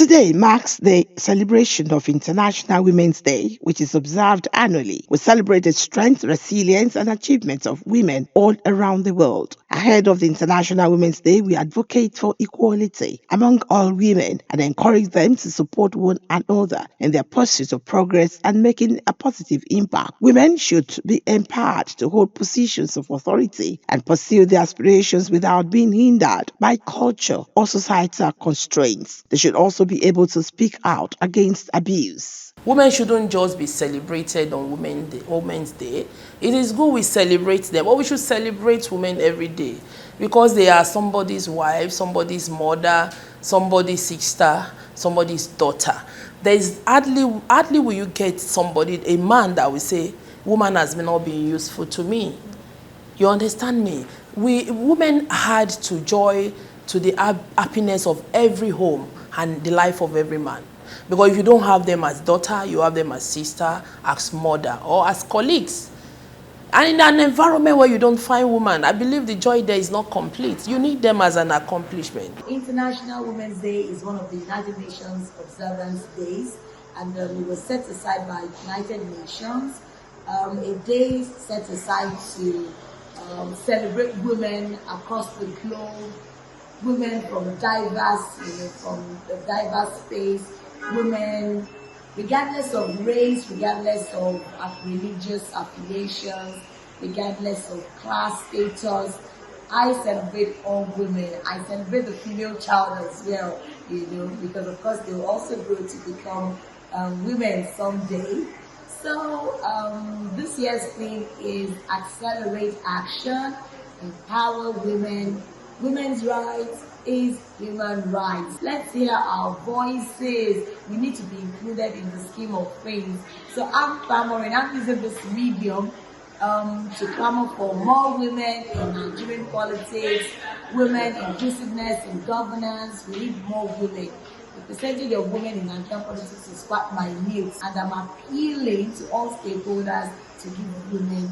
Today marks the celebration of International Women's Day, which is observed annually. We celebrate the strength, resilience, and achievements of women all around the world. Ahead of the International Women's Day, we advocate for equality among all women and encourage them to support one another in their pursuit of progress and making a positive impact. Women should be empowered to hold positions of authority and pursue their aspirations without being hindered by culture or societal constraints. They should also be able to speak out against abuse. Women shouldn't just be celebrated on Women's Day. It is good we celebrate them, but we should celebrate women every day because they are somebody's wife, somebody's mother, somebody's sister, somebody's daughter. There's hardly will you get somebody, a man that will say, woman has not been useful to me. You understand me? Women add to joy, to the happiness of every home and the life of every man. Because if you don't have them as daughter, you have them as sister, as mother, or as colleagues. And in an environment where you don't find women, I believe the joy there is not complete. You need them as an accomplishment. International Women's Day is one of the United Nations observance days, and it was set aside by United Nations. A day set aside to celebrate women across the globe, women from a diverse space, women regardless of race, regardless of religious affiliations, regardless of class status. I celebrate all women. I celebrate the female child as well, because of course they will also grow to become women someday. So this year's theme is Accelerate Action, Empower Women. Women's rights is human rights. Let's hear our voices. We need to be included in the scheme of things. So I'm clamoring, I'm using this medium to clamor for more women in Nigerian politics, women inclusiveness in governance. We need more women. The percentage of women in Nigerian politics is quite minute, and I'm appealing to all stakeholders to give women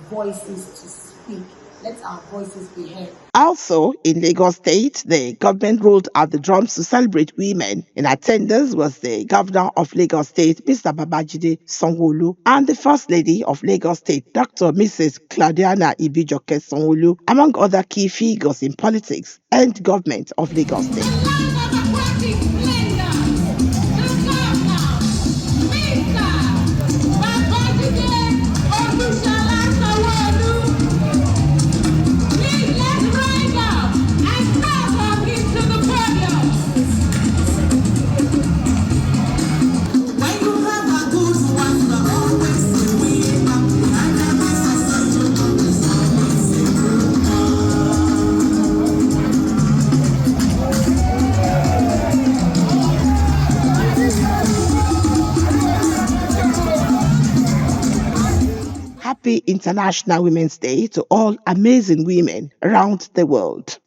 voices to speak. Let our voices be heard. Also, in Lagos State, the government rolled out the drums to celebrate women. In attendance was the governor of Lagos State, Mr. Babajide Sanwo-Olu, and the First Lady of Lagos State, Dr. Mrs. Claudiana Ibijoke Sanwo-Olu, among other key figures in politics and government of Lagos State. Happy International Women's Day to all amazing women around the world.